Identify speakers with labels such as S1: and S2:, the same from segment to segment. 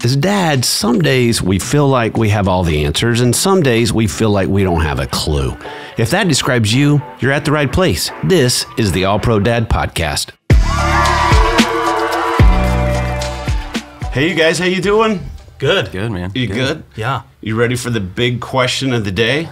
S1: As dads, some days we feel like we have all the answers, and some days we feel like we don't have a clue. If that describes you, you're at the right place. This is the All Pro Dad Podcast. Hey, you guys, how you doing?
S2: Good.
S3: Good, man.
S1: You good?
S2: Yeah.
S1: You ready for the big question of the day?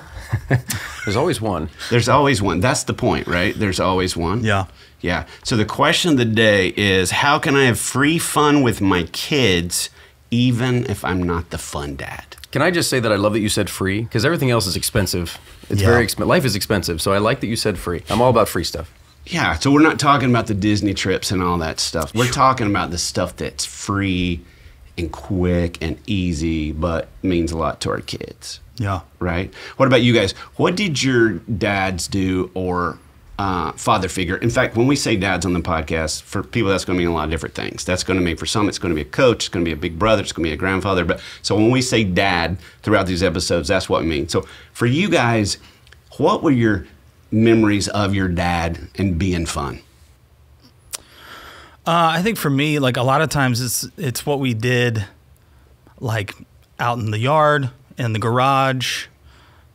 S3: There's always one.
S1: There's always one. That's the point, right? There's always one.
S2: Yeah.
S1: Yeah. So the question of the day is, how can I have free fun with my kids even if I'm not the fun dad?
S3: Can I just say that I love that you said free? Because everything else is expensive. It's very expensive. Life is expensive, so I like that you said free. I'm all about free stuff.
S1: Yeah, so we're not talking about the Disney trips and all that stuff. We're talking about the stuff that's free and quick and easy, but means a lot to our kids.
S2: Yeah.
S1: Right? What about you guys? What did your dads do or father figure? In fact, when we say dads on the podcast, for people, that's going to mean a lot of different things. That's going to mean, for some, it's going to be a coach, it's going to be a big brother, it's going to be a grandfather. But so when we say dad throughout these episodes, that's what we mean. So for you guys, what were your memories of your dad and being fun?
S2: I think for me, like a lot of times it's what we did, like out in the yard, in the garage,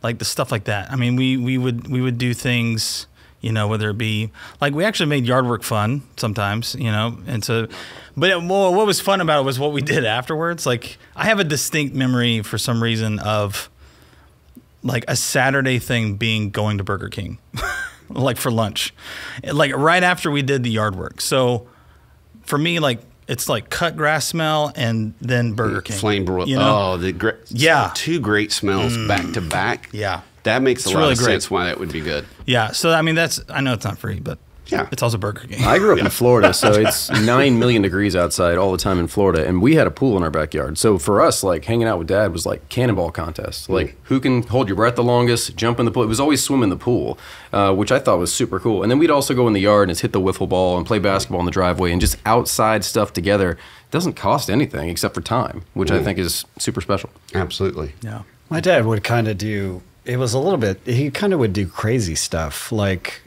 S2: like the stuff like that. I mean, we would do things, you know, whether it be like we actually made yard work fun sometimes, you know, and so, but what was fun about it was what we did afterwards. Like I have a distinct memory for some reason of like a Saturday thing being going to Burger King, like for lunch, like right after we did the yard work. So for me, like it's like cut grass smell and then Burger King.
S1: Flame broil.
S2: You know?
S1: Oh, two great smells back to back.
S2: Yeah.
S1: That makes a lot
S2: really
S1: of
S2: great
S1: sense why that would be good.
S2: Yeah, so I mean I know it's not free, but
S1: yeah,
S2: it's also Burger King.
S3: I grew up in Florida, so it's 9 million degrees outside all the time in Florida, and we had a pool in our backyard. So for us, like hanging out with Dad was like cannonball contests. Like who can hold your breath the longest, jump in the pool. It was always swim in the pool, which I thought was super cool. And then we'd also go in the yard and hit the wiffle ball and play basketball in the driveway and just outside stuff together. It doesn't cost anything except for time, which I think is super special.
S1: Absolutely.
S2: Yeah.
S4: My dad would kind of do, it was a little bit, he kind of would do crazy stuff, like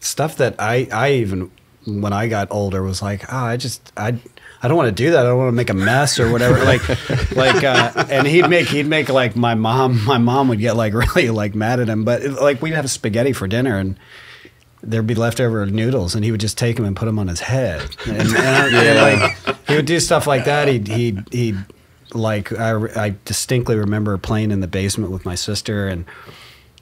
S4: stuff that I even, when I got older, was like, oh, I don't want to do that. I don't want to make a mess or whatever. And he'd make like my mom would get like really like mad at him, but like we'd have spaghetti for dinner and there'd be leftover noodles and he would just take them and put them on his head. And like he would do stuff like that. He'd like I distinctly remember playing in the basement with my sister, and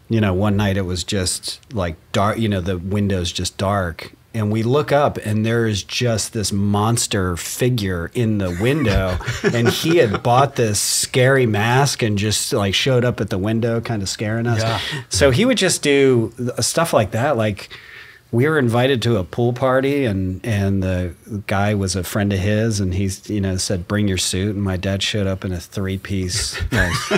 S4: you know, one night it was just like dark, you know, the window's just dark, and we look up and there is just this monster figure in the window and he had bought this scary mask and just like showed up at the window kind of scaring us.
S2: Yeah.
S4: So he would just do stuff like that. Like we were invited to a pool party and the guy was a friend of his and he's, you know, said, bring your suit. And my dad showed up in a 3-piece nice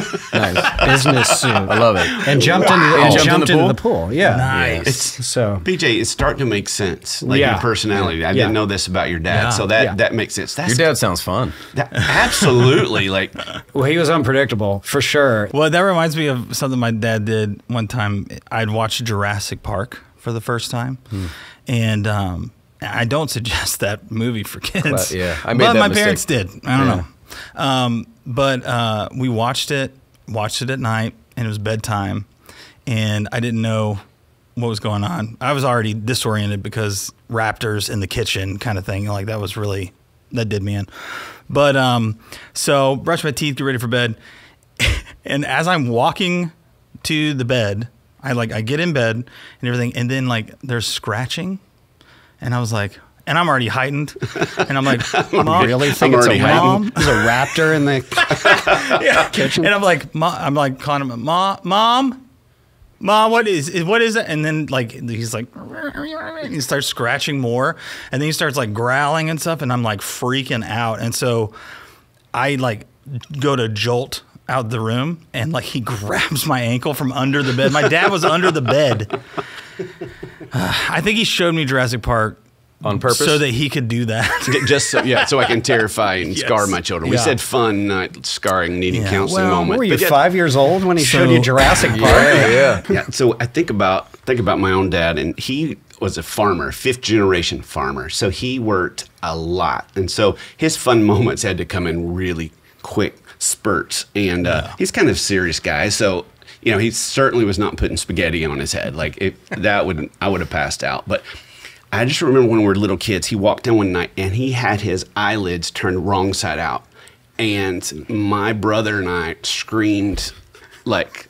S4: business suit. I
S3: love it.
S4: And jumped into the pool. Yeah.
S2: Nice.
S1: It's,
S4: so
S1: BJ, it's starting to make sense. Like your personality. I didn't know this about your dad.
S2: Yeah.
S1: So that makes sense.
S3: Your dad sounds fun.
S1: Absolutely. Like,
S4: well, he was unpredictable for sure.
S2: Well, that reminds me of something my dad did one time. I'd watched Jurassic Park for the first time, and I don't suggest that movie for kids.
S3: Yeah, I made that
S2: my
S3: mistake.
S2: parents did. I don't know. But we watched it at night, and it was bedtime, and I didn't know what was going on. I was already disoriented because raptors in the kitchen kind of thing. Like that did me in. But so brush my teeth, get ready for bed, and as I'm walking to the bed, I get in bed and everything, and then like there's scratching, and I was like, and I'm already heightened, and I'm like, Mom,
S4: really think it's a raptor in the kitchen?
S2: And I'm like calling him, Mom, what is it? And then like he's like, and he starts scratching more, and then he starts like growling and stuff, and I'm like freaking out, and so I like go to jolt out the room, and like he grabs my ankle from under the bed. My dad was under the bed. I think he showed me Jurassic Park
S3: on purpose
S2: so that he could do that.
S1: Just so I can terrify and scar my children. We said fun, not scarring, needing counseling moment.
S4: Were you 5 years old when he showed you Jurassic Park?
S1: Yeah. So I think about my own dad, and he was a farmer, 5th generation farmer. So he worked a lot. And so his fun moments had to come in really quick spurts. And he's kind of serious guy. So, you know, he certainly was not putting spaghetti on his head. Like I would have passed out. But I just remember when we were little kids, he walked in one night and he had his eyelids turned wrong side out. And my brother and I screamed like,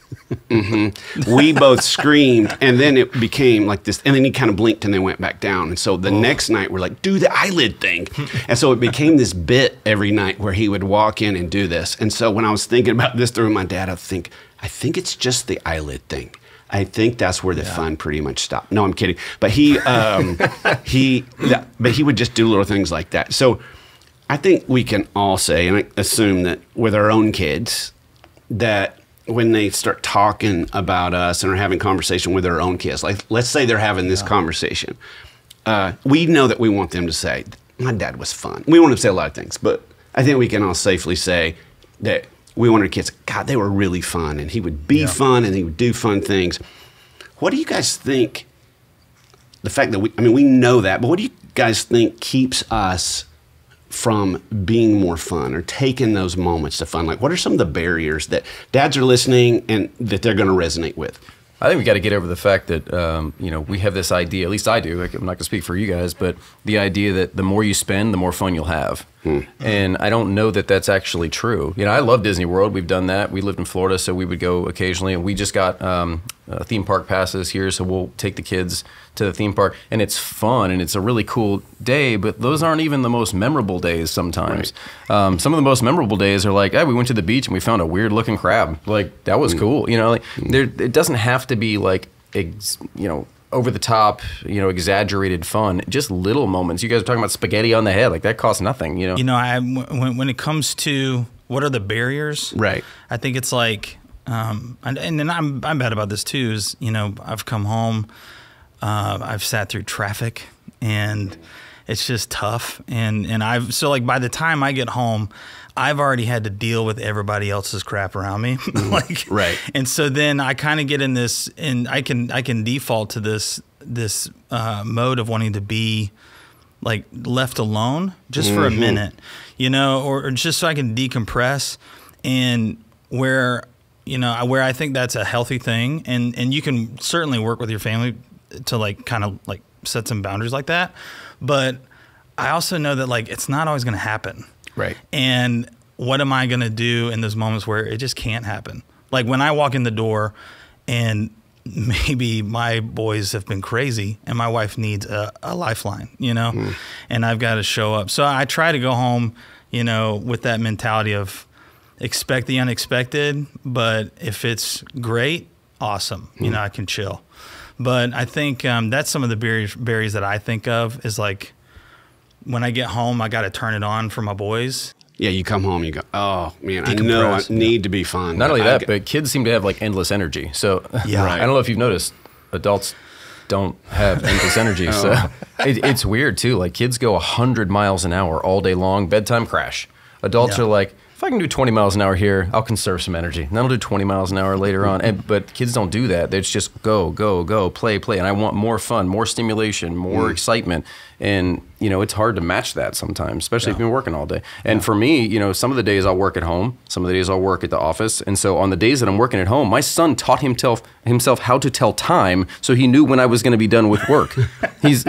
S1: we both screamed, and then it became like this, and then he kind of blinked and then went back down. And so the next night we're like, do the eyelid thing. And so it became this bit every night where he would walk in and do this. And so when I was thinking about this through my dad, I think it's just the eyelid thing. I think that's where the fun pretty much stopped. No, I'm kidding. But he would just do little things like that. So I think we can all say, and I assume that with our own kids, that when they start talking about us and are having conversation with their own kids, like let's say they're having this conversation, we know that we want them to say, my dad was fun. We want them to say a lot of things, but I think we can all safely say that we want our kids, God, they were really fun, and he would be fun, and he would do fun things. What do you guys think, the fact that we know that, but what do you guys think keeps us from being more fun or taking those moments to fun? Like, what are some of the barriers that dads are listening and that they're going to resonate with?
S3: I think we got to get over the fact that, we have this idea, at least I do, like, I'm not going to speak for you guys, but the idea that the more you spend, the more fun you'll have. And I don't know that that's actually true. You know, I love Disney World. We've done that. We lived in Florida, so we would go occasionally. And we just got theme park passes here, so we'll take the kids to the theme park. And it's fun, and it's a really cool day, but those aren't even the most memorable days sometimes. Right. Some of the most memorable days are like, hey, we went to the beach and we found a weird-looking crab. Like, that was cool. You know, like, it doesn't have to be like, over the top, exaggerated fun. Just little moments. You guys are talking about spaghetti on the head. Like, that costs nothing, you know?
S2: You know, when it comes to what are the barriers,
S1: right?
S2: I think it's like, and I'm bad about this too, is, I've come home, I've sat through traffic, and it's just tough. And so like by the time I get home, I've already had to deal with everybody else's crap around me.
S1: Right.
S2: And so then I kind of get in this, and I can default to this mode of wanting to be like left alone just for a minute, or just so I can decompress, and where I think that's a healthy thing. And you can certainly work with your family to like kind of like set some boundaries like that. But I also know that like it's not always going to happen.
S1: Right.
S2: And what am I going to do in those moments where it just can't happen? Like when I walk in the door and maybe my boys have been crazy and my wife needs a lifeline, and I've got to show up. So I try to go home, with that mentality of expect the unexpected, but if it's great, awesome. I can chill. But I think that's some of the barriers that I think of is like when I get home, I got to turn it on for my boys.
S1: Yeah, you come home, you go, oh, man, I know I need to be fun.
S3: Not only that, but kids seem to have like endless energy. So
S2: yeah.
S3: I don't know if you've noticed, adults don't have endless energy. So it's weird too. Like kids go 100 miles an hour all day long, bedtime crash. Adults are like, if I can do 20 miles an hour here, I'll conserve some energy. And then I'll do 20 miles an hour later on. But kids don't do that. It's just go, go, go, play. And I want more fun, more stimulation, more excitement. And, it's hard to match that sometimes, especially if you've been working all day. And for me, some of the days I'll work at home, some of the days I'll work at the office. And so on the days that I'm working at home, my son taught himself how to tell time so he knew when I was going to be done with work. He's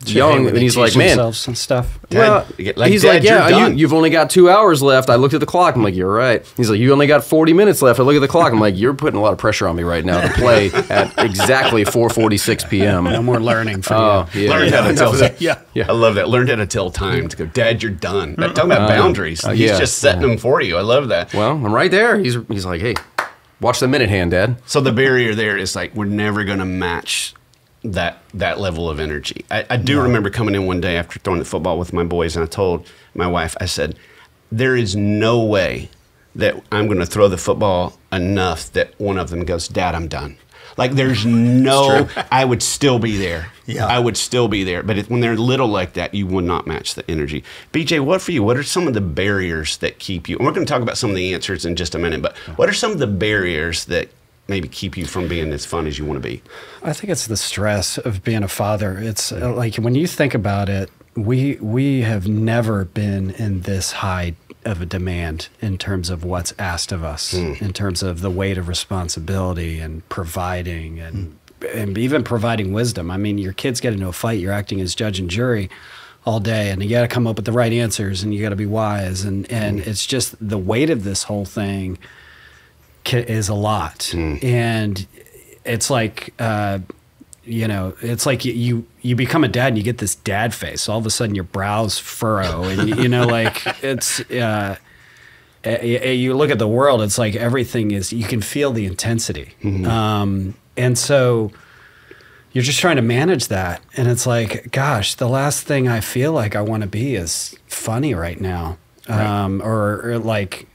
S3: young, and he's like, man.
S4: And stuff.
S3: Well, he's like, yeah, you've only got 2 hours left. I looked at the clock. I'm like, you're right. He's like, you only got 40 minutes left. I look at the clock. I'm like, you're putting a lot of pressure on me right now to play at exactly 4:46 p.m.
S4: No more learning for you.
S1: Learned how to tell time.
S2: Yeah.
S1: I love that. Learned how to tell time to go, Dad, you're done. Talking about boundaries. He's just setting them for you. I love that.
S3: Well, I'm right there. He's like, hey, watch the minute hand, Dad.
S1: So the barrier there is like, we're never going to match that level of energy. I do remember coming in one day after throwing the football with my boys, and I told my wife, I said, there is no way that I'm going to throw the football enough that one of them goes, Dad, I'm done. Like there's no, I would still be there. Yeah. I would still be there. But when they're little like that, you would not match the energy. BJ, what for you? What are some of the barriers that keep you? And we're going to talk about some of the answers in just a minute, but what are some of the barriers that maybe keep you from being as fun as you want to be?
S4: I think it's the stress of being a father. It's like when you think about it, we have never been in this high of a demand in terms of what's asked of us, in terms of the weight of responsibility and providing and even providing wisdom. I mean, your kids get into a fight, you're acting as judge and jury all day, and you got to come up with the right answers, and you got to be wise, and it's just the weight of this whole thing is a lot, and it's like it's like you become a dad and you get this dad face. All of a sudden, your brows furrow, and like it's. You look at the world; it's like everything is. You can feel the intensity, and so you're just trying to manage that. And it's like, gosh, the last thing I feel like I want to be is funny right now. Right. Or like,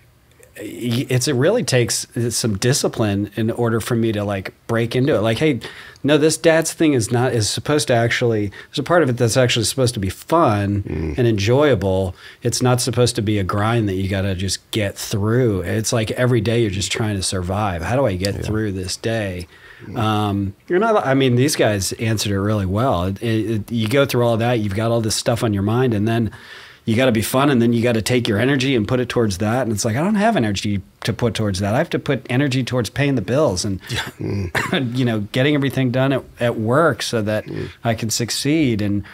S4: it really takes some discipline in order for me to like break into it. Like, hey, no, this dad's thing is supposed to actually, there's a part of it that's actually supposed to be fun and enjoyable. It's not supposed to be a grind that you got to just get through. It's like every day you're just trying to survive. How do I get through this day? You're not, I mean, these guys answered it really well. You go through all of that, you've got all this stuff on your mind, and then you got to be fun, and then you got to take your energy and put it towards that. And it's like, I don't have energy to put towards that. I have to put energy towards paying the bills and, getting everything done at work so that I can succeed, and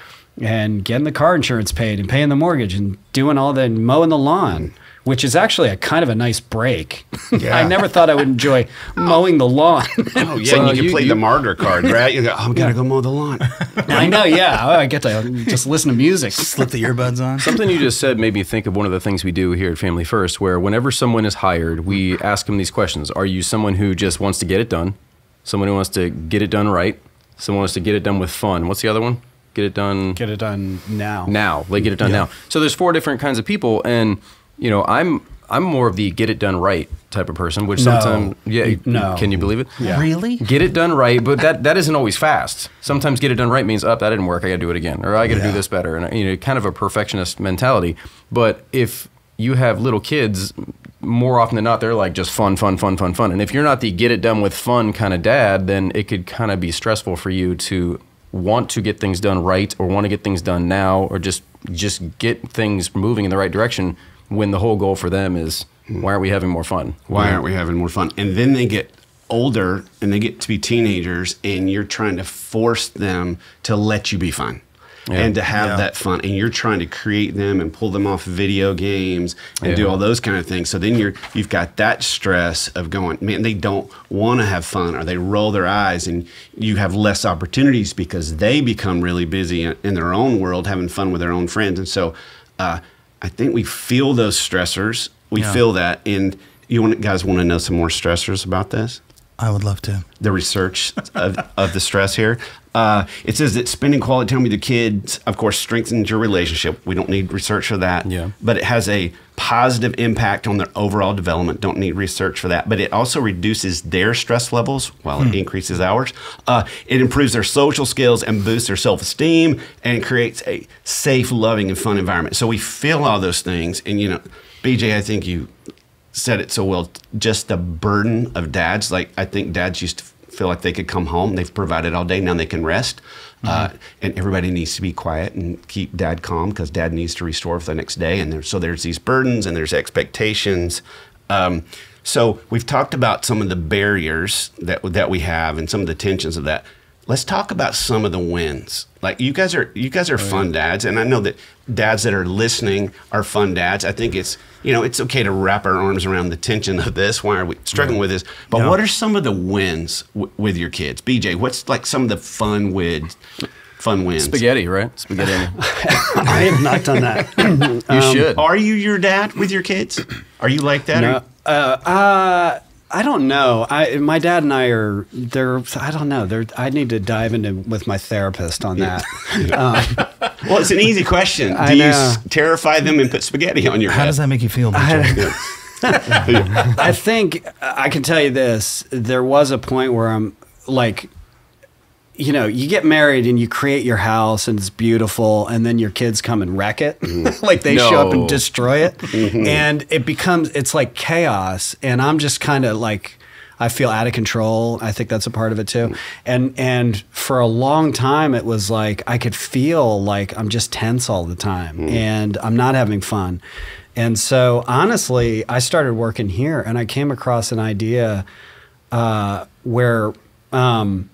S4: getting the car insurance paid and paying the mortgage and doing all the mowing the lawn, which is actually a kind of a nice break.
S1: Yeah.
S4: I never thought I would enjoy mowing the lawn.
S1: Oh, yeah, and you can play the martyr card, right? You go, I'm going to go mow the lawn.
S4: I know, yeah. I get to just listen to music.
S2: Slip the earbuds on.
S3: Something you just said made me think of one of the things we do here at Family First, where whenever someone is hired, we ask them these questions. Are you someone who just wants to get it done? Someone who wants to get it done right? Someone who wants to get it done with fun? What's the other one? Get it done...
S4: Get it done now.
S3: Now. Like, get it done now. So there's 4 different kinds of people, and... I'm more of the get it done right type of person, which sometimes, can you believe it?
S4: Yeah.
S2: Really?
S3: Get it done right, but that isn't always fast. Sometimes get it done right means, that didn't work, I got to do it again, or I got to do this better, and kind of a perfectionist mentality. But if you have little kids, more often than not, they're like just fun. And if you're not the get it done with fun kind of dad, then it could kind of be stressful for you to want to get things done right, or want to get things done now, or just get things moving in the right direction, when the whole goal for them is, why aren't we having more fun?
S1: Why aren't we having more fun? And then they get older and they get to be teenagers, and you're trying to force them to let you be fun and to have that fun. And you're trying to create them and pull them off video games and do all those kind of things. So then you've got that stress of going, man, they don't want to have fun, or they roll their eyes, and you have less opportunities because they become really busy in their own world, having fun with their own friends. And so, I think we feel those stressors. We feel that. And guys want to know some more stressors about this?
S2: I would love to.
S1: The research of the stress here. It says that spending quality time with your kids, of course, strengthens your relationship. We don't need research for that. Yeah. But it has a positive impact on their overall development. Don't need research for that. But it also reduces their stress levels while it increases ours. It improves their social skills and boosts their self-esteem, and creates a safe, loving, and fun environment. So we feel all those things. And, BJ, I think you said it so well, just the burden of dads. Like, I think dads used to feel like they could come home, they've provided all day, now they can rest. And everybody needs to be quiet and keep dad calm, because dad needs to restore for the next day. And there's these burdens and there's expectations. So we've talked about some of the barriers that we have and some of the tensions of that. Let's talk about some of the wins. Like, you guys are fun dads, and I know that dads that are listening are fun dads. I think it's okay to wrap our arms around the tension of this. Why are we struggling with this? But what are some of the wins with your kids? BJ, what's like some of the fun wins?
S3: Spaghetti, right? Spaghetti.
S4: I have not done that.
S3: You should.
S1: Are you your dad with your kids? Are you like that?
S4: No. I don't know. My dad and I are. I don't know. I need to dive into with my therapist on that.
S1: Well, it's an easy question. Do you terrify them and put spaghetti on your head?
S2: How does that make you feel, BJ?
S4: I think I can tell you this. There was a point where I'm like, you get married and you create your house and it's beautiful, and then your kids come and wreck it. Like, they show up and destroy it. And it's like chaos. And I'm just kind of like, I feel out of control. I think that's a part of it too. And for a long time, it was like I could feel like I'm just tense all the time and I'm not having fun. And so honestly, I started working here and I came across an idea where one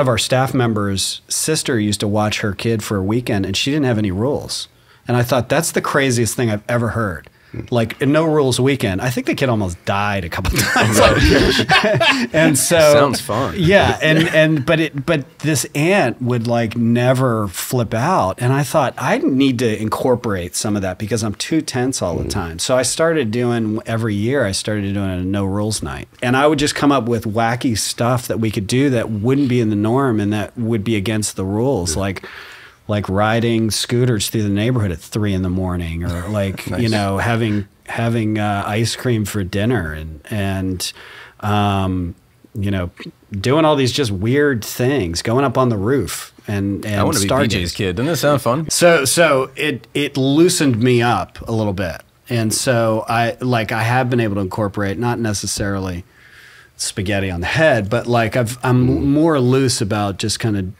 S4: of our staff members' sister used to watch her kid for a weekend and she didn't have any rules. And I thought, that's the craziest thing I've ever heard. Like, a no rules weekend. I think the kid almost died a couple times. And so
S3: sounds fun.
S4: Yeah, but this aunt would like never flip out, and I thought I need to incorporate some of that because I'm too tense all the time. So I started doing every year. I started doing a no rules night, and I would just come up with wacky stuff that we could do that wouldn't be in the norm and that would be against the rules, like riding scooters through the neighborhood at 3 a.m, or like, nice. You know, having ice cream for dinner and you know, doing all these just weird things, going up on the roof and
S3: I want to be BJ's kid. Doesn't that sound fun?
S4: So it loosened me up a little bit. And so I have been able to incorporate, not necessarily spaghetti on the head, but like I'm more loose about just kind of,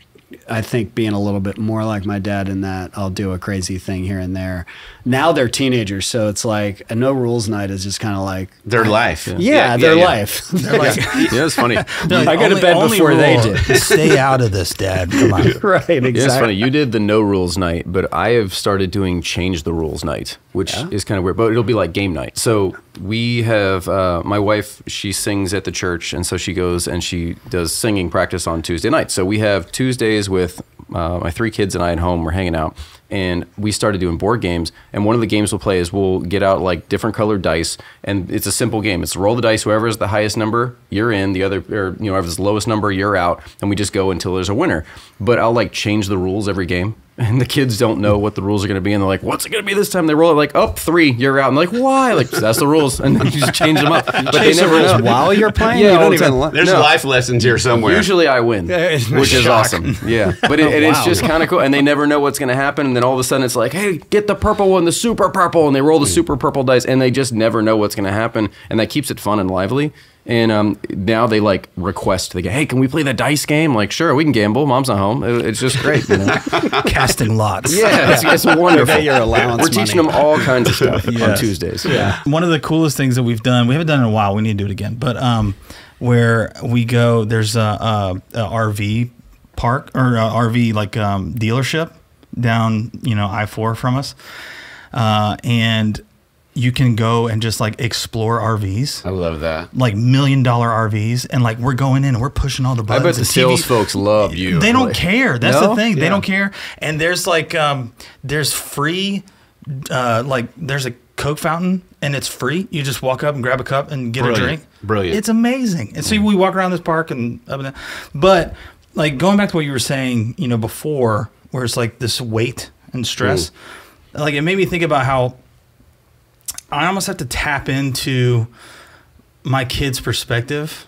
S4: I think, being a little bit more like my dad in that I'll do a crazy thing here and there. Now they're teenagers, so it's like a no rules night is just kind of like
S1: their life.
S4: Yeah, their life.
S2: They're like,
S3: yeah, it's funny.
S4: I go to bed before they did.
S2: Stay out of this, Dad. Come on.
S4: Right, exactly.
S3: Yeah, it's funny. You did the no rules night, but I have started doing change the rules night, which is kind of weird, but it'll be like game night. So we have my wife, she sings at the church, and so she goes and she does singing practice on Tuesday night. So we have Tuesdays with my 3 kids and I at home. We're hanging out, and we started doing board games. And one of the games we'll play is we'll get out like different colored dice, and it's a simple game. It's roll the dice. Whoever is the highest number, you're in. The other, or you know, whoever's the lowest number, you're out. And we just go until there's a winner. But I'll like change the rules every game. And the kids don't know what the rules are going to be. And they're like, what's it going to be this time? They roll it like, oh, 3, you're out. And they're like, why? Like, that's the rules. And then you just change them up. But they never know.
S4: While you're playing?
S3: Yeah,
S4: you don't even
S1: there's life lessons here somewhere.
S3: Usually I win, which is awesome. Yeah. But it's just kind of cool. And they never know what's going to happen. And then all of a sudden it's like, hey, get the purple one, the super purple. And they roll the super purple dice. And they just never know what's going to happen. And that keeps it fun and lively. And now they like request, they go, hey, can we play the dice game? Like, sure, we can gamble. Mom's not home. It's just great. You know?
S2: Casting lots.
S3: Yeah, it's wonderful.
S4: Your allowance
S3: We're teaching them all kinds of stuff on Tuesdays.
S4: Yeah.
S2: One of the coolest things that we've done, we haven't done it in a while, we need to do it again, but where we go, there's a RV park or a RV like dealership down, you know, I-4 from us. And you can go and just like explore RVs.
S1: I love that.
S2: Like $1 million RVs, and like we're going in and we're pushing all the buttons.
S3: I bet the sales folks love you.
S2: They don't care. That's the thing.
S3: Yeah.
S2: They don't care. And there's like there's free like there's a Coke fountain and it's free. You just walk up and grab a cup and get a drink.
S1: Brilliant.
S2: It's amazing. And so we walk around this park and up and down. But like going back to what you were saying, you know, before, where it's like this weight and stress. Like it made me think about how I almost have to tap into my kids' perspective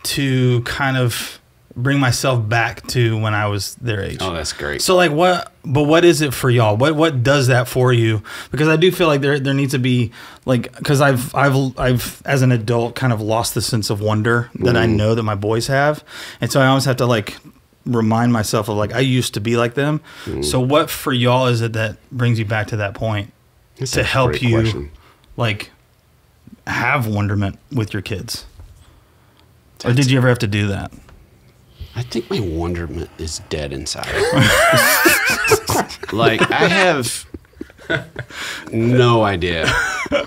S2: to kind of bring myself back to when I was their age.
S1: Oh, that's great.
S2: So like what is it for y'all? What does that for you? Because I do feel like there needs to be like, because I've as an adult kind of lost the sense of wonder that I know that my boys have. And so I always have to like remind myself of like, I used to be like them. So what for y'all is it that brings you back to that point?
S1: That's
S2: to
S1: a
S2: help
S1: great
S2: you
S1: question.
S2: like have wonderment with your kids? Or did you ever have to do that?
S1: I think my wonderment is dead inside. Like I have no idea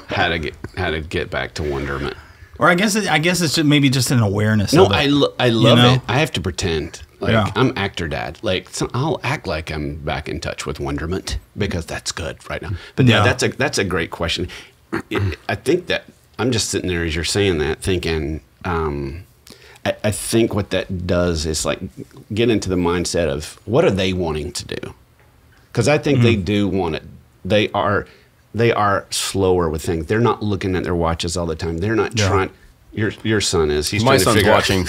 S1: how to get back to wonderment.
S2: Or I guess it's just maybe just an awareness.
S1: No,
S2: of it,
S1: I love
S2: you know?
S1: it. I have to pretend like
S2: Yeah.
S1: I'm actor dad. Like so I'll act like I'm back in touch with wonderment because that's good right now. But yeah, that's a great question. I think that I'm just sitting there as you're saying that, thinking. I think what that does is like get into the mindset of what are they wanting to do? Because I think they do want it. They are slower with things. They're not looking at their watches all the time. They're not trying. Your son is. He's
S3: My
S1: trying to
S3: son's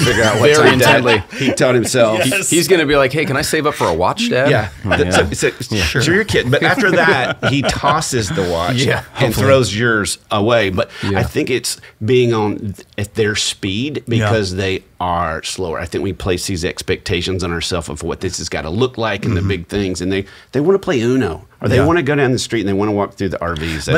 S1: figure out what
S3: very
S1: time Dad-
S3: intently.
S1: He taught himself.
S2: Yes.
S3: He's going to be like, hey, can I save up for a watch, Dad?
S1: Yeah.
S3: Yeah.
S1: So you're a kid. But after that, he tosses the watch
S3: Yeah,
S1: and throws yours away. But
S3: Yeah.
S1: I think it's being on at their speed because they are slower. I think we place these expectations on ourselves of what this has got to look like and the big things. And they want to play Uno or they want to go down the street and they want to walk through the RVs.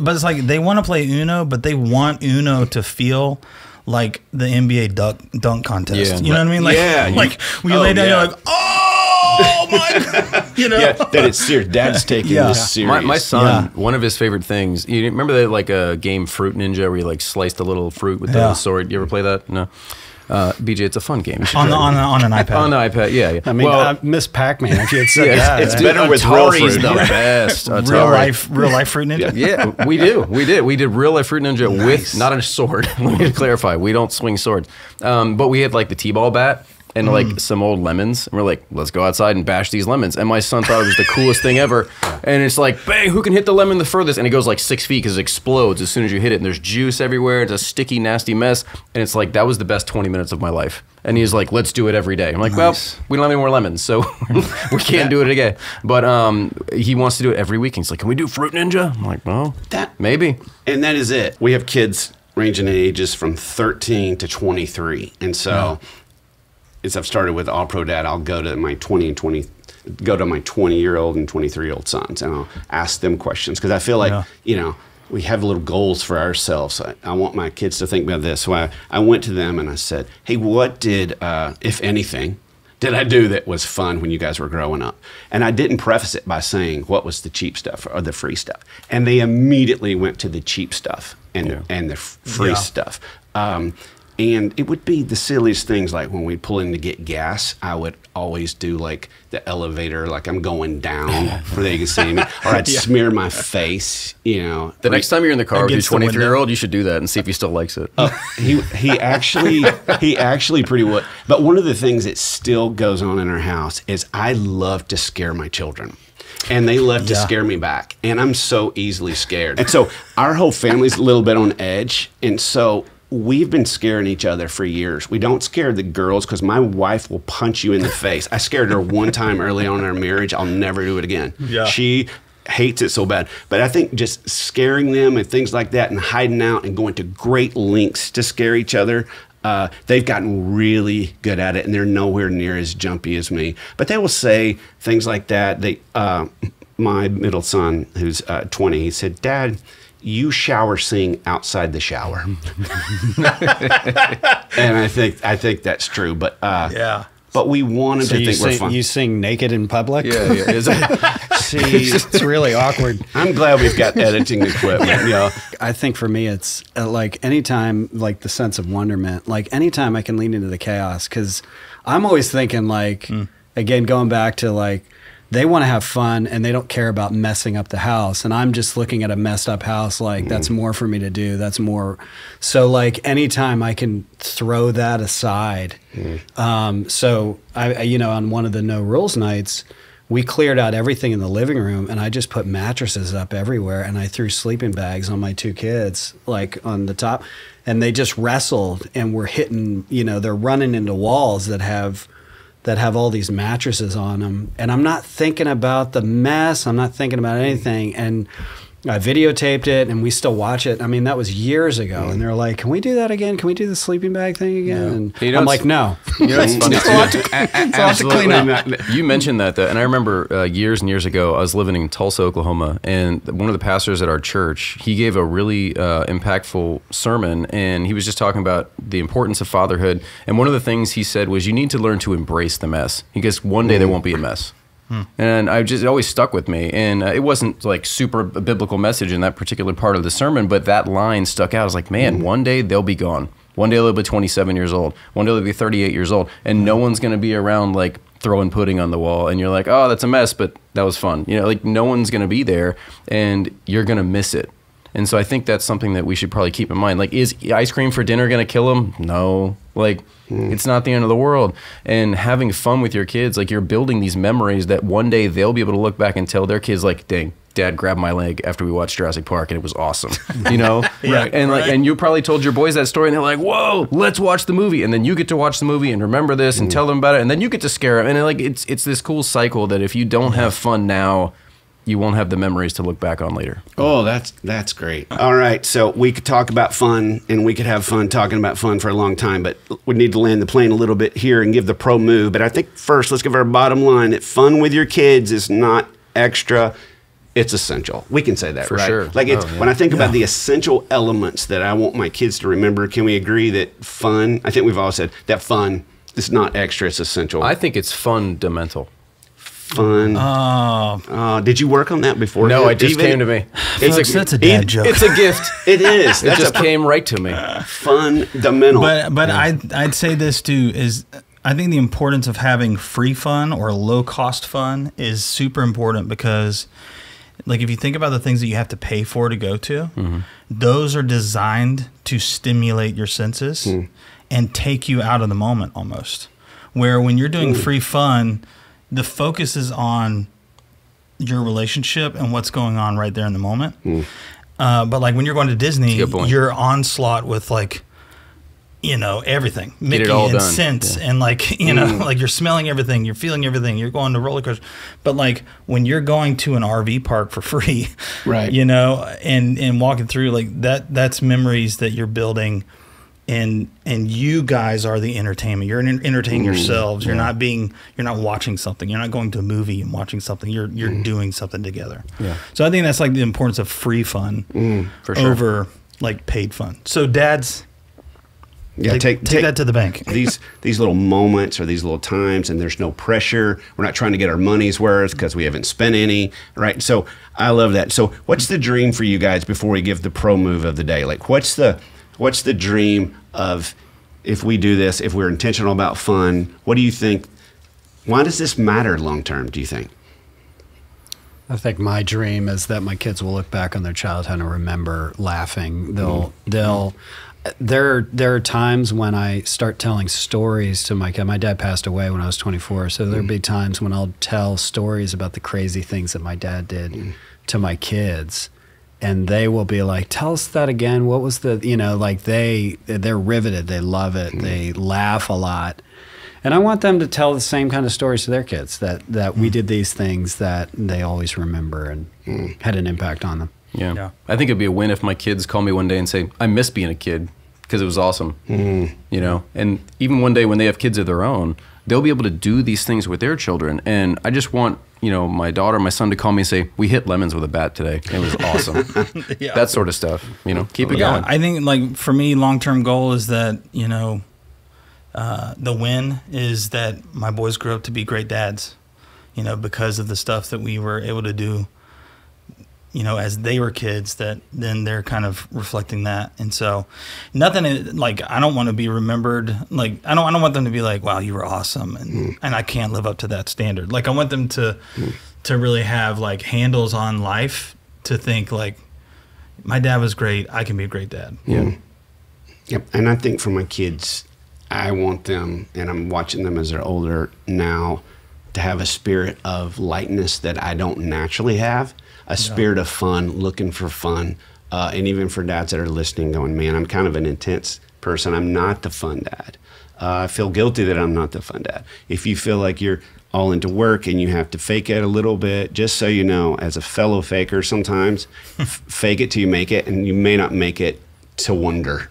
S2: But it's like they want to play Uno, but they want Uno to feel like the NBA dunk contest.
S3: Yeah.
S2: You know what I mean? Like, like when you lay down, you're like, oh my God. You know?
S1: Yeah, that it's serious. Dad's taking this serious.
S3: My son, one of his favorite things, you remember that like a game Fruit Ninja where you like sliced a little fruit with the sword? You ever play that? No. BJ, it's a fun game.
S2: On an iPad.
S3: On the iPad, yeah.
S4: I mean, I miss Pac-Man. If you had said that,
S1: it's better with real
S3: Atari's
S1: fruit.
S3: the best.
S2: Real life Fruit Ninja.
S3: Yeah, we did real life Fruit Ninja with not a sword. Let me clarify, we don't swing swords, but we had like the T-ball bat and like some old lemons, and we're like, let's go outside and bash these lemons. And my son thought it was the coolest thing ever. And it's like, bang, who can hit the lemon the furthest? And it goes like 6 feet because it explodes as soon as you hit it. And there's juice everywhere. It's a sticky, nasty mess. And it's like, that was the best 20 minutes of my life. And he's like, let's do it every day. I'm like, well, we don't have any more lemons, so we can't do it again. But he wants to do it every week. And he's like, can we do Fruit Ninja? I'm like, well, maybe.
S1: And that is it. We have kids ranging in ages from 13 to 23. And so as I've started with All Pro Dad, I'll go to my 20-year-old and 23-year-old sons, and I'll ask them questions because I feel like, we have little goals for ourselves. I want my kids to think about this. So I went to them and I said, hey, what did, if anything, did I do that was fun when you guys were growing up? And I didn't preface it by saying what was the cheap stuff or the free stuff. And they immediately went to the cheap stuff and the free stuff. And it would be the silliest things, like when we'd pull in to get gas, I would always do like the elevator, like I'm going down where they could see me, or I'd smear my face, The
S3: next time you're in the car with your
S2: Against the
S3: 23-year-old, you should do that and see if he still likes it.
S1: He actually pretty well. But one of the things that still goes on in our house is I love to scare my children. And they love to scare me back. And I'm so easily scared. And so our whole family's a little bit on edge. And so we've been scaring each other for years. We don't scare the girls because my wife will punch you in the face. I scared her one time early on in our marriage. I'll never do it again. Yeah. She hates it so bad. But I think just scaring them and things like that and hiding out and going to great lengths to scare each other, they've gotten really good at it, and they're nowhere near as jumpy as me. But they will say things like that. My middle son, who's 20, he said, Dad, you shower sing outside the shower. And I think that's true. But but we want them to think we're fun.
S4: You sing naked in public?
S3: Yeah.
S1: See,
S4: It's really awkward.
S1: I'm glad we've got editing equipment.
S4: I think for me, it's like anytime, like the sense of wonderment, like anytime I can lean into the chaos, because I'm always thinking like, again, going back to like, they want to have fun and they don't care about messing up the house. And I'm just looking at a messed up house like that's more for me to do. That's more. So like anytime I can throw that aside. So I on one of the no rules nights, we cleared out everything in the living room and I just put mattresses up everywhere and I threw sleeping bags on my two kids, like on the top, and they just wrestled and were hitting, they're running into walls that have all these mattresses on them. And I'm not thinking about the mess. I'm not thinking about anything. And I videotaped it and we still watch it. I mean, that was years ago. And they're like, can we do that again? Can we do the sleeping bag thing again? And I'm like, no.
S3: It's funny
S4: It's a lot to clean up.
S3: You mentioned that, and I remember years and years ago, I was living in Tulsa, Oklahoma, and one of the pastors at our church, he gave a really impactful sermon, and he was just talking about the importance of fatherhood. And one of the things he said was, you need to learn to embrace the mess. He goes, one day there won't be a mess. And it always stuck with me. And it wasn't like super biblical message in that particular part of the sermon, but that line stuck out. I was like, man, one day they'll be gone. One day they'll be 27 years old. One day they'll be 38 years old. And no one's going to be around like throwing pudding on the wall. And you're like, oh, that's a mess, but that was fun. Like no one's going to be there and you're going to miss it. And so I think that's something that we should probably keep in mind. Like, is ice cream for dinner going to kill them? No. Like, it's not the end of the world. And having fun with your kids, like, you're building these memories that one day they'll be able to look back and tell their kids, like, dang, Dad grabbed my leg after we watched Jurassic Park and it was awesome, you know?
S2: Right.
S3: And like, and you probably told your boys that story and they're like, whoa, let's watch the movie. And then you get to watch the movie and remember this and tell them about it. And then you get to scare them. And like, it's this cool cycle that if you don't have fun now, you won't have the memories to look back on later.
S1: Oh, that's great. All right, so we could talk about fun, and we could have fun talking about fun for a long time, but we need to land the plane a little bit here and give the pro move. But I think first, let's give our bottom line that fun with your kids is not extra. It's essential. We can say that,
S3: For
S1: right?
S3: sure.
S1: Like, when I think about the essential elements that I want my kids to remember, can we agree that fun, I think we've all said that fun is not extra, it's essential.
S3: I think it's fundamental.
S1: Fun. Did you work on that before?
S3: No, it just came to me.
S2: Folks, that's a dad joke.
S3: It's a gift.
S1: It is.
S3: It just came right to me.
S1: Fundamental.
S2: But I'd say this too is I think the importance of having free fun or low cost fun is super important because, like, if you think about the things that you have to pay for to go to, those are designed to stimulate your senses and take you out of the moment almost. Where when you're doing free fun, the focus is on your relationship and what's going on right there in the moment. But like when you're going to Disney, you're onslaught with like, you know, everything, Mickey and scents and like, you know, like you're smelling everything, you're feeling everything, you're going to roller coasters. But like when you're going to an RV park for free,
S1: right,
S2: you know, and walking through like that's memories that you're building. And you guys are the entertainment. You're entertaining yourselves. You're not watching something. You're not going to a movie and watching something. You're doing something together. Yeah. So I think that's like the importance of free fun
S3: for sure.
S2: over like paid fun. So dads, take that to the bank.
S1: These little moments or these little times, and there's no pressure. We're not trying to get our money's worth because we haven't spent any, right? So I love that. So what's the dream for you guys before we give the pro move of the day? Like what's the dream of if we do this, if we're intentional about fun, what do you think? Why does this matter long term, do you think?
S4: I think my dream is that my kids will look back on their childhood and remember laughing. There are times when I start telling stories to my kid. My dad passed away when I was 24, so there'll be times when I'll tell stories about the crazy things that my dad did to my kids. And they will be like, tell us that again. What was the, you know, like they're riveted. They love it. They laugh a lot. And I want them to tell the same kind of stories to their kids that we did these things that they always remember and had an impact on them.
S3: Yeah. I think it'd be a win if my kids call me one day and say, I miss being a kid because it was awesome. You know, and even one day when they have kids of their own, they'll be able to do these things with their children. And I just want, you know, my daughter, my son to call me and say, we hit lemons with a bat today. It was awesome. That sort of stuff, you know, keep it going.
S2: I think like for me, long-term goal is that, you know, the win is that my boys grew up to be great dads, you know, because of the stuff that we were able to do, you know, as they were kids, that then they're kind of reflecting that. And so nothing is, like, I don't want to be remembered. Like, I don't want them to be like, wow, you were awesome. And I can't live up to that standard. Like, I want them to really have like handles on life to think like, my dad was great. I can be a great dad.
S1: Yep. And I think for my kids, I want them, and I'm watching them as they're older now, to have a spirit of lightness that I don't naturally have. A spirit of fun, looking for fun. And even for dads that are listening going, man, I'm kind of an intense person. I'm not the fun dad. I feel guilty that I'm not the fun dad. If you feel like you're all into work and you have to fake it a little bit, just so you know, as a fellow faker, sometimes fake it till you make it, and you may not make it to wonder.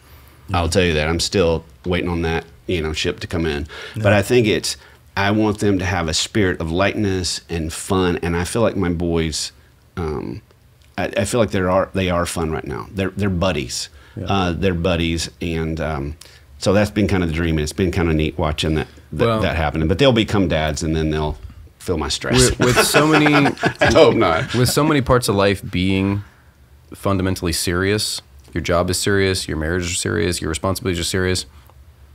S1: I'll tell you that. I'm still waiting on that, you know, ship to come in. But I think I want them to have a spirit of lightness and fun. And I feel like my boys, I feel like they are fun right now. They're buddies. They're buddies, and so that's been kind of the dream. And it's been kind of neat watching that happen. But they'll become dads, and then they'll feel my stress.
S3: With so many,
S1: I hope not.
S3: With so many parts of life being fundamentally serious, your job is serious, your marriage is serious, your responsibilities are serious.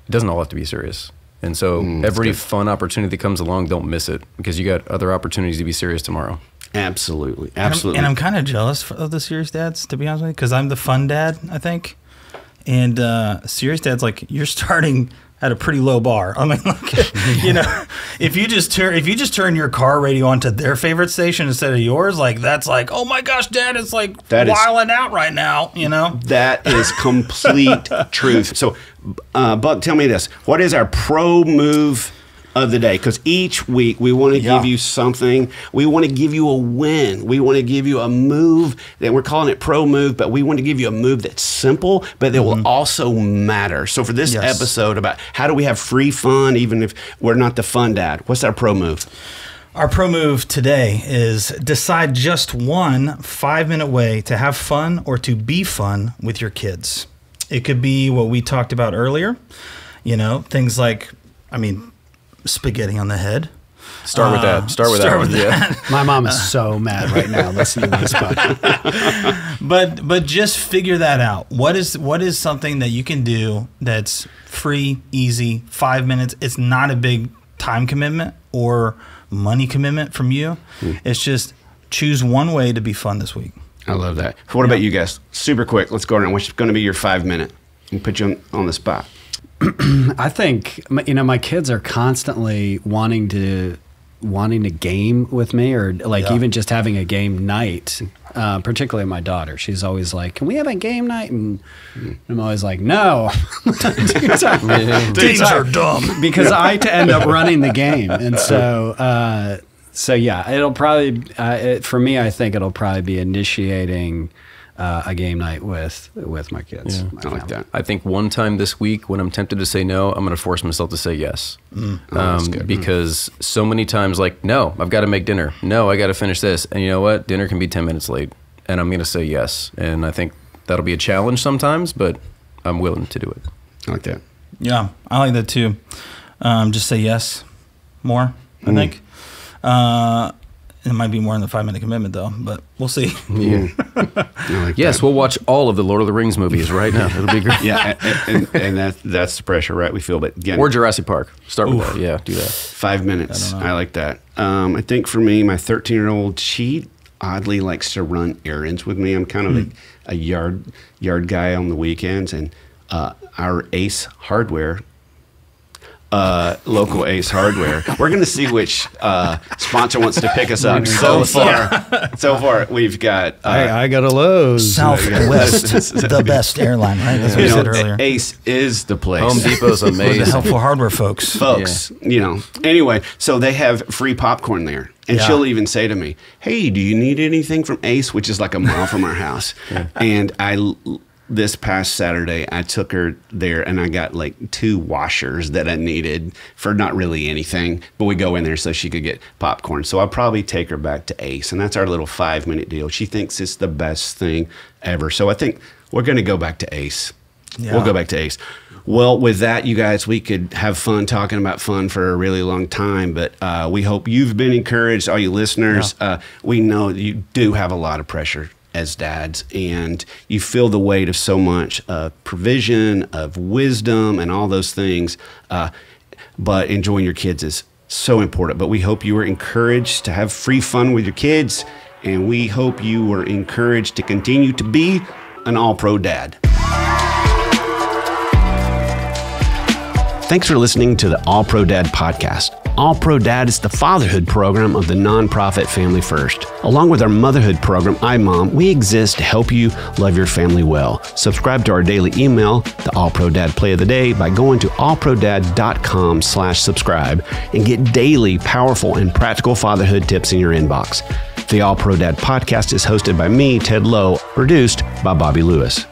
S3: It doesn't all have to be serious. And so every fun opportunity that comes along, don't miss it, because you got other opportunities to be serious tomorrow.
S1: Absolutely.
S2: And I'm kind of jealous of the serious dads, to be honest with you, because I'm the fun dad, I think. And serious dad's like, you're starting at a pretty low bar. I mean, like, you know, if you just turn your car radio onto their favorite station instead of yours, like that's like, oh my gosh, Dad, it's like wilding out right now. You know,
S1: that is complete truth. So, Buck, tell me this: what is our pro move of the day? Because each week we want to give you something. We want to give you a win. We want to give you a move that we're calling it pro move, but we want to give you a move that's simple, but that will also matter. So for this episode about how do we have free fun, even if we're not the fun dad, what's our pro move?
S2: Our pro move today is decide just one 5-minute way to have fun or to be fun with your kids. It could be what we talked about earlier, you know, things like, I mean, spaghetti on the head.
S3: Start with that. Start with that. Yeah.
S4: My mom is so mad right now listening to this podcast.
S2: But just figure that out. What is something that you can do that's free, easy, 5 minutes? It's not a big time commitment or money commitment from you. It's just choose one way to be fun this week.
S1: I love that. What about you guys? Super quick. Let's go around. What's going to be your 5 minute? And put you on the spot.
S4: I think, you know, my kids are constantly wanting to game with me, or like even just having a game night. Particularly my daughter, she's always like, "Can we have a game night?" And I'm always like, "No,
S2: Games are dumb,"
S4: because I end up running the game, and so yeah, it'll probably for me. I think it'll probably be initiating a game night with my kids.
S3: Yeah.
S4: My
S1: I like
S4: family.
S1: that.
S3: I think one time this week when I'm tempted to say no, I'm going to force myself to say yes.
S1: That's good.
S3: Because so many times, like, no, I've got to make dinner. No, I got to finish this. And you know what? Dinner can be 10 minutes late. And I'm going to say yes. And I think that'll be a challenge sometimes, but I'm willing to do it.
S1: I like that.
S2: Yeah, I like that too. Just say yes more, I think. It might be more than the 5 minute commitment though, but we'll see.
S1: Yeah. I like
S3: Yes,
S1: that.
S3: we'll watch all of the Lord of the Rings movies right now. It'll be great.
S1: Yeah, and that's the pressure, right? We feel, but again,
S3: Or Jurassic Park. Start with that. Yeah, do that.
S1: 5 minutes. I like that. I think for me, my 13-year-old, she oddly likes to run errands with me. I'm kind of a yard guy on the weekends, and our Ace Hardware. Local Ace Hardware. We're going to see which sponsor wants to pick us up. So far, we've got.
S4: I got a Lowe's.
S2: Southwest, the best airline, right? That's what we said earlier.
S1: Ace is the place.
S3: Home Depot's
S2: With the
S3: amazing.
S2: helpful hardware folks.
S1: You know. Anyway, so they have free popcorn there. And she'll even say to me, "Hey, do you need anything from Ace?" Which is like a mile from our house. And this past Saturday, I took her there and I got like 2 washers that I needed for not really anything, but we go in there so she could get popcorn. So I'll probably take her back to Ace, and that's our little 5 minute deal. She thinks it's the best thing ever. So I think we're going to go back to Ace.
S2: Yeah.
S1: We'll go back to Ace. Well, with that, you guys, we could have fun talking about fun for a really long time, but we hope you've been encouraged, all you listeners. We know you do have a lot of pressure as dads, and you feel the weight of so much provision, of wisdom, and all those things. But enjoying your kids is so important. But we hope you were encouraged to have free fun with your kids, and we hope you were encouraged to continue to be an all-pro dad. Thanks for listening to the All Pro Dad podcast. All Pro Dad is the fatherhood program of the nonprofit Family First. Along with our motherhood program, iMom, we exist to help you love your family well. Subscribe to our daily email, the All Pro Dad Play of the Day, by going to allprodad.com/subscribe and get daily powerful and practical fatherhood tips in your inbox. The All Pro Dad podcast is hosted by me, Ted Lowe, produced by Bobby Lewis.